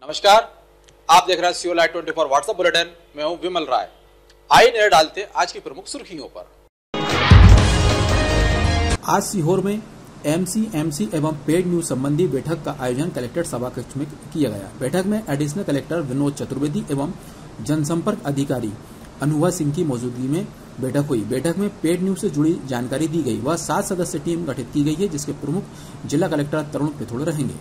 नमस्कार, आप देख रहे हैं सीओ लाइव 24 व्हाट्सएप बुलेटिन। मैं हूं विमल राय। आइए नजर डालते आज की प्रमुख सुर्खियों पर। आज सीहोर में एमसी एवं पेड न्यूज संबंधी बैठक का आयोजन कलेक्ट्रेट सभाकक्ष में किया गया। बैठक में एडिशनल कलेक्टर विनोद चतुर्वेदी एवं जनसंपर्क अधिकारी अनुभा सिंह की मौजूदगी में बैठक हुई। बैठक में पेड न्यूज से जुड़ी जानकारी दी गई। वह 7 सदस्य टीम गठित की गई है, जिसके प्रमुख जिला कलेक्टर तरुण पिथोड़े रहेंगे।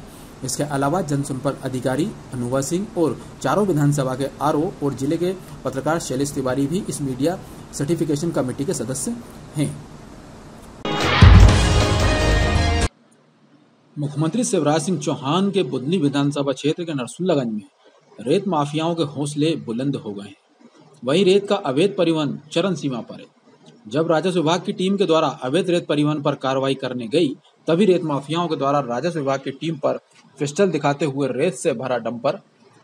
इसके अलावा जनसंपर्क अधिकारी अनुभा सिंह और चारों विधानसभा के आरओ और जिले के पत्रकार शैलेश तिवारी भी इस मीडिया सर्टिफिकेशन कमेटी के सदस्य हैं। मुख्यमंत्री शिवराज सिंह चौहान के बुदनी विधानसभा क्षेत्र के नरसुल्लागंज में रेत माफियाओं के हौसले बुलंद हो गए हैं। वहीं रेत का अवैध परिवहन चरम सीमा पर है। जब राजस्व विभाग की टीम के द्वारा अवैध रेत परिवहन पर कार्रवाई करने गई, तभी रेत माफियाओं के द्वारा राजस्व विभाग की टीम पर पिस्टल दिखाते हुए रेत से भरा डंपर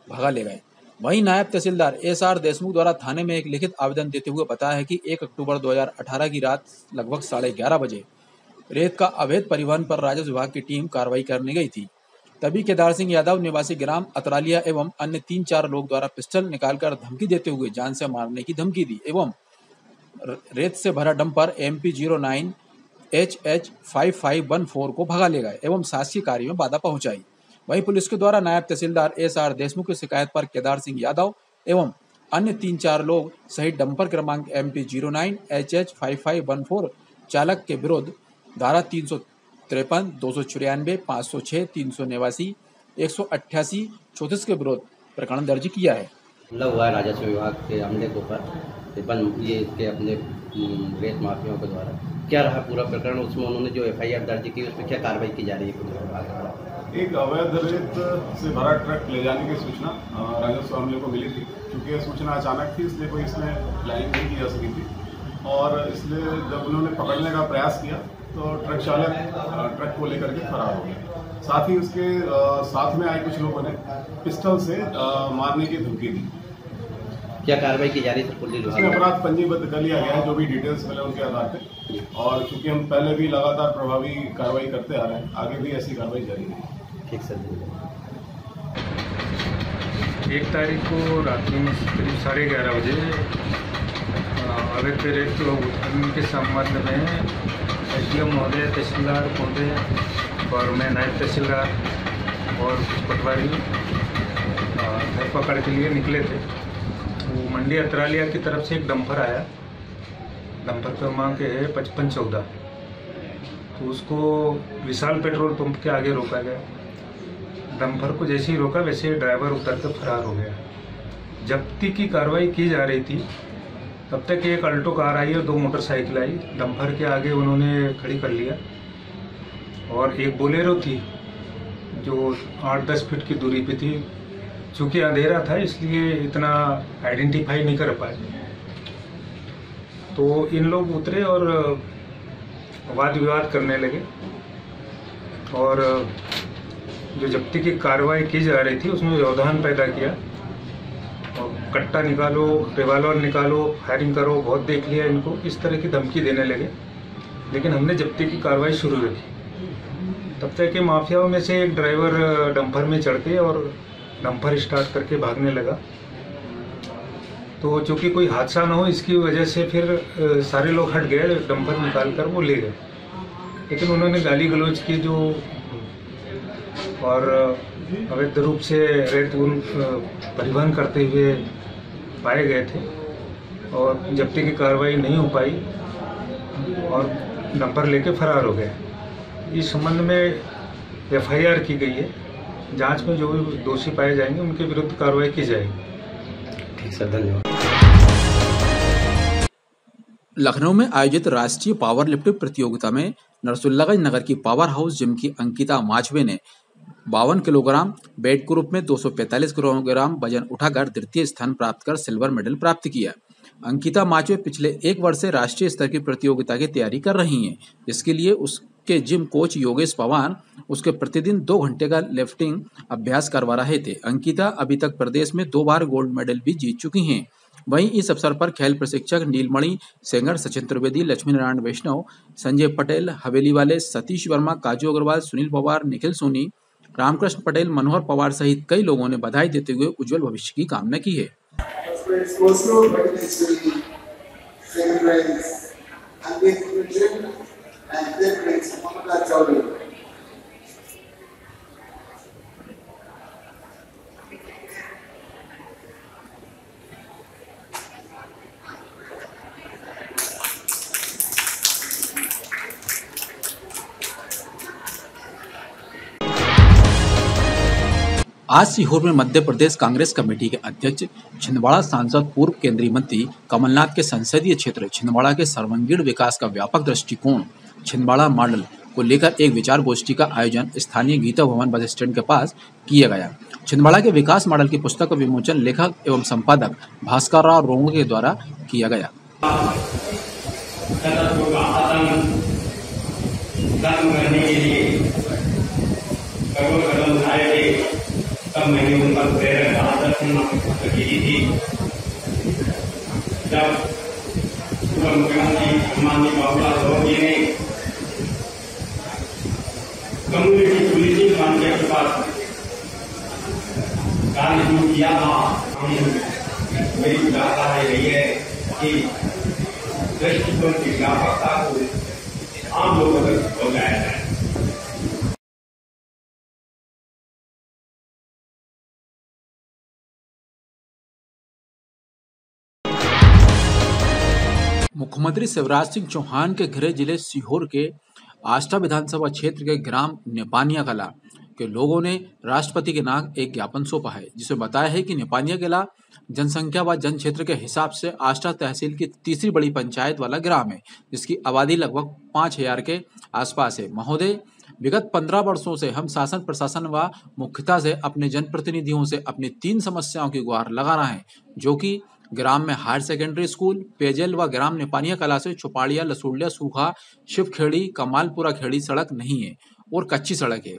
भगा ले गए। वहीं नायब तहसीलदार एसआर देशमुख द्वारा थाने में एक लिखित आवेदन देते हुए बताया है कि 1 अक्टूबर 2018 की रात लगभग 11:30 बजे रेत का अवैध परिवहन पर राजस्व विभाग की टीम कार्रवाई करने गई थी। तभी केदार सिंह यादव निवासी ग्राम अतरालिया एवं अन्य 3-4 लोग द्वारा पिस्टल निकालकर धमकी देते हुए जान से मारने की धमकी दी एवं रेत से भरा डंपर MP09 HH5514 को भगा ले गए एवं शासकीय कार्य में बाधा पहुंचाई। वहीं पुलिस के द्वारा नायब तहसीलदार एसआर देशमुख की शिकायत पर केदार सिंह यादव एवं अन्य 3-4 लोग सहित डंपर क्रमांक MP09 HH5514 चालक के विरुद्ध धारा 353, 294, 506, 389, 188, 34 के विरुद्ध प्रकरण दर्ज किया है। हमला हुआ है राजस्व विभाग के अमले के ऊपर ये इसके अपने रेत माफियाओं के द्वारा। क्या रहा पूरा प्रकरण? उसमें उन्होंने जो FIR दर्ज की, उसमें क्या कार्रवाई की जा रही है पुलिस विभाग? एक अवैध रेत से भरा ट्रक ले जाने की सूचना राजस्व अमले को मिली थी। चूँकि यह सूचना अचानक थी, इसलिए कोई इसमें प्लानिंग नहीं की जा सकी थी और इसलिए जब उन्होंने पकड़ने का प्रयास किया तो ट्रक चालक ट्रक को लेकर के फरार हो गया। साथ ही उसके साथ में आए कुछ लोगों ने पिस्टल से मारने की धमकी दी। क्या कार्रवाई की जा रही है पुलिस विभाग? इसमें अपराध पंजीबद्ध कर लिया गया है, जो भी डिटेल्स मिले उनके आधार पे, और चूंकि हम पहले भी लगातार प्रभावी कार्रवाई करते आ रहे हैं, आगे भी ऐसी कार्रवाई जारी रहेगी। ठीक सर। 1 तारीख को रात्रि में करीब 11:30 बजे अवैध रेत उत्खनन के संबंध में SDM महोदय, तहसीलदार महोदय और मैं नायब तहसीलदार और पटवारी धरपकड़ के लिए निकले थे। वो मंडी अतरालिया की तरफ से एक डंपर आया, डंपर क्रमांक है 5514। तो उसको विशाल पेट्रोल पंप के आगे रोका गया। डंपर को जैसे ही रोका वैसे ही ड्राइवर उतर कर फरार हो गया। जब्ती की कार्रवाई की जा रही थी, तब तक एक अल्टो कार आई और 2 मोटरसाइकिल आई। डंपर के आगे उन्होंने खड़ी कर लिया और एक बोलेरो थी जो 8-10 फीट की दूरी पे थी। चूँकि अंधेरा था इसलिए इतना आइडेंटिफाई नहीं कर पाए। तो इन लोग उतरे और वाद विवाद करने लगे और जो जब्ती की कार्रवाई की जा रही थी उसमें व्यवधान पैदा किया और कट्टा निकालो, रिवॉल्वर निकालो, फायरिंग करो, बहुत देख लिया इनको, इस तरह की धमकी देने लगे। लेकिन हमने जब्ती की कार्रवाई शुरू रखी। तब तक के माफियाओं में से एक ड्राइवर डंपर में चढ़ के और डंपर स्टार्ट करके भागने लगा। तो चूँकि कोई हादसा ना हो इसकी वजह से फिर सारे लोग हट गए, डंपर निकाल कर वो ले गए। लेकिन उन्होंने गाली गलौज की जो और अवैध रूप से रेत परिवहन करते हुए पाए गए थे और जब्ती की कार्रवाई नहीं हो पाई और डंपर लेके फरार हो गए। इस संबंध में FIR की गई है। जांच में जो भी दोषी पाए जाएंगे उनके विरुद्ध कार्रवाई की जाएगी। ठीक सर, धन्यवाद। लखनऊ में आयोजित राष्ट्रीय पावर लिफ्टिंग प्रतियोगिता में नरसुल्लागंज नगर की पावर हाउस जिम की अंकिता माचवे ने 52 किलोग्राम वेट ग्रुप में 245 किलोग्राम वजन उठाकर द्वितीय स्थान प्राप्त कर सिल्वर मेडल प्राप्त किया। अंकिता माचवे पिछले 1 वर्ष से राष्ट्रीय स्तर की प्रतियोगिता की तैयारी कर रही हैं, जिसके लिए उसके जिम कोच योगेश पवार उसके प्रतिदिन 2 घंटे का लिफ्टिंग अभ्यास करवा रहे थे। अंकिता अभी तक प्रदेश में 2 बार गोल्ड मेडल भी जीत चुकी हैं। वहीं इस अवसर पर खेल प्रशिक्षक नीलमणि सेंगर, सचिन त्रिवेदी, लक्ष्मी नारायण वैष्णव, संजय पटेल, हवेली वाले, सतीश वर्मा, काजू अग्रवाल, सुनील पवार, निखिल सोनी, रामकृष्ण पटेल, मनोहर पवार सहित कई लोगों ने बधाई देते हुए उज्जवल भविष्य की कामना की है। आज सीहोर में मध्य प्रदेश कांग्रेस कमेटी के अध्यक्ष, छिंदवाड़ा सांसद, पूर्व केंद्रीय मंत्री कमलनाथ के संसदीय क्षेत्र छिंदवाड़ा के सर्वांगीण विकास का व्यापक दृष्टिकोण छिंदवाड़ा मॉडल को लेकर एक विचार गोष्ठी का आयोजन स्थानीय गीता भवन बस स्टैंड के पास किया गया। छिंदवाड़ा के विकास मॉडल की पुस्तक का विमोचन लेखक एवं संपादक भास्कर राव रोंग के द्वारा किया गया। तब मैंने उन पर प्रेरक आदर्शन की थी। जब पूर्व मुख्यमंत्री सम्माननीय बाबूलाल गौर जी ने कम्युनिटी पुलिसिंग कॉन्सेप्ट पर कार्य शुरू किया था, मेरी विचारधारा रही है कि दृष्टिकोण की व्यापकता को आम लोगों तक पहुंचाया जाए। मुख्यमंत्री शिवराज सिंह चौहान के गृह जिले सीहोर के आष्टा विधानसभा क्षेत्र के ग्राम नेपानिया कला के लोगों ने राष्ट्रपति के नाम एक ज्ञापन सौंपा है, जिसमें बताया है कि नेपानिया कला जनसंख्या व जन क्षेत्र के हिसाब से आष्टा तहसील की तीसरी बड़ी पंचायत वाला ग्राम है, जिसकी आबादी लगभग 5000 के आसपास है। महोदय, विगत 15 वर्षों से हम शासन प्रशासन व मुख्यता से अपने जनप्रतिनिधियों से अपनी 3 समस्याओं की गुहार लगा रहे हैं, जो कि ग्राम में हायर सेकेंडरी स्कूल, पेयजल व ग्राम नेपानिया कला से चौपाड़िया, लसूड़िया, सूखा, शिवखेड़ी, कमालपुरा खेड़ी सड़क नहीं है और कच्ची सड़क है।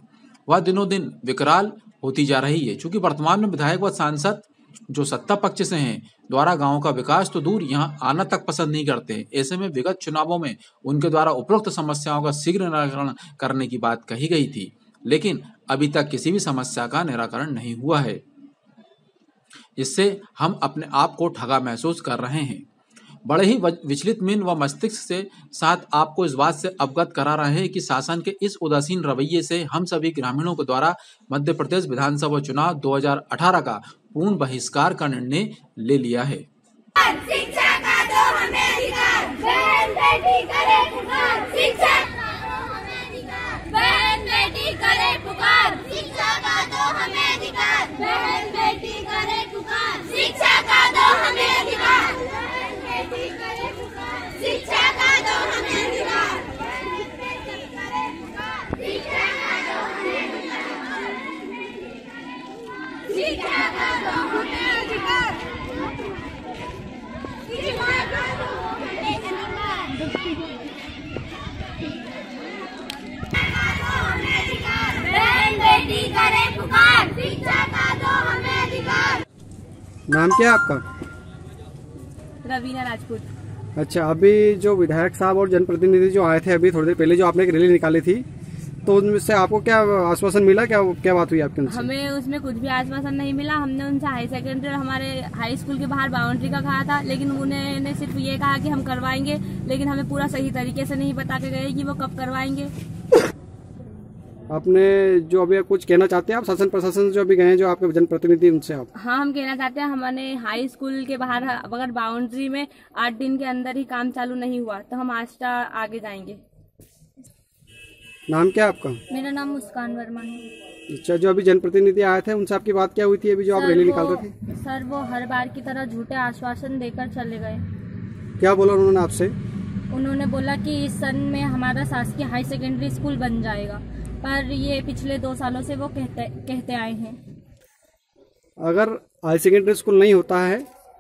वह दिनों दिन विकराल होती जा रही है। चूंकि वर्तमान में विधायक व सांसद जो सत्ता पक्ष से हैं द्वारा गांव का विकास तो दूर यहां आना तक पसंद नहीं करते। ऐसे में विगत चुनावों में उनके द्वारा उपरोक्त समस्याओं का शीघ्र निराकरण करने की बात कही गई थी, लेकिन अभी तक किसी भी समस्या का निराकरण नहीं हुआ है। इससे हम अपने आप को ठगा महसूस कर रहे हैं। बड़े ही विचलित मन व मस्तिष्क से साथ आपको इस बात से अवगत करा रहे हैं कि शासन के इस उदासीन रवैये से हम सभी ग्रामीणों के द्वारा मध्य प्रदेश विधानसभा चुनाव 2018 का पूर्ण बहिष्कार का निर्णय ले लिया है। शिक्षा का दो हमें अधिकार, बहन बेटी करे पुकार, शिक्षा का दो हमें अधिकार, बहन बेटी करे पुकार, शिक्षा का दो हमें अधिकार, बहन बेटी करे पुकार, शिक्षा का दो हमें अधिकार, बहन बेटी करे पुकार, शिक्षा का दो हमें अधिकार, बहन बेटी करे पुकार, शिक्षा का दो हमें अधिकार, शिक्षा का दो हमें अधिकार। नाम क्या है आपका? रवीना राजपूत। अच्छा, अभी जो विधायक साहब और जनप्रतिनिधि जो आए थे अभी थोड़ी देर पहले, जो आपने एक रैली निकाली थी, तो उनसे आपको क्या आश्वासन मिला? क्या बात हुई आपके उनसे? हमें उसमें कुछ भी आश्वासन नहीं मिला। हमने उनसे हाई सेकेंडरी और हमारे हाई स्कूल के बाहर बाउंड्री का कहा था, लेकिन उन्होंने सिर्फ ये कहा कि हम करवाएंगे, लेकिन हमें पूरा सही तरीके से नहीं बता के गए कि वो कब करवाएंगे। आपने जो अभी कुछ कहना चाहते हैं आप शासन प्रशासन जो अभी गए हैं, जो आपके जनप्रतिनिधि, उनसे आप? हाँ, हम कहना चाहते हैं, हमारे हाई स्कूल के बाहर अगर बाउंड्री में 8 दिन के अंदर ही काम चालू नहीं हुआ तो हम आष्टा आगे जाएंगे। नाम क्या है आपका? मेरा नाम मुस्कान वर्मा है। अच्छा, जो अभी जनप्रतिनिधि आए थे उनसे आपकी बात क्या हुई थी अभी जो आप रैली निकाल रहे थे? सर, वो हर बार की तरह झूठे आश्वासन देकर चले गए। क्या बोला उन्होंने आपसे? उन्होंने बोला कि इस सन में हमारा शासकीय हाई सेकेंडरी स्कूल बन जाएगा, पर ये पिछले 2 सालों से वो कहते आए हैं। अगर हाई सेकेंडरी स्कूल नहीं होता है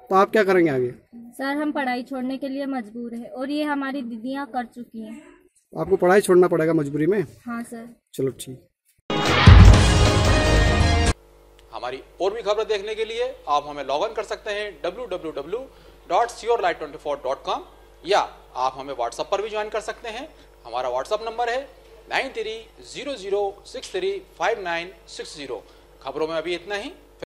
तो आप क्या करेंगे आगे? सर, हम पढ़ाई छोड़ने के लिए मजबूर है और ये हमारी दीदियाँ कर चुकी हैं। आपको पढ़ाई छोड़ना पड़ेगा मजबूरी में? हाँ सर। चलो ठीक। हमारी और भी खबरें देखने के लिए आप हमें लॉग इन कर सकते हैं www.siorlight24.com या आप हमें व्हाट्सएप पर भी ज्वाइन कर सकते हैं। हमारा व्हाट्सएप नंबर है 9300635960। खबरों में अभी इतना ही।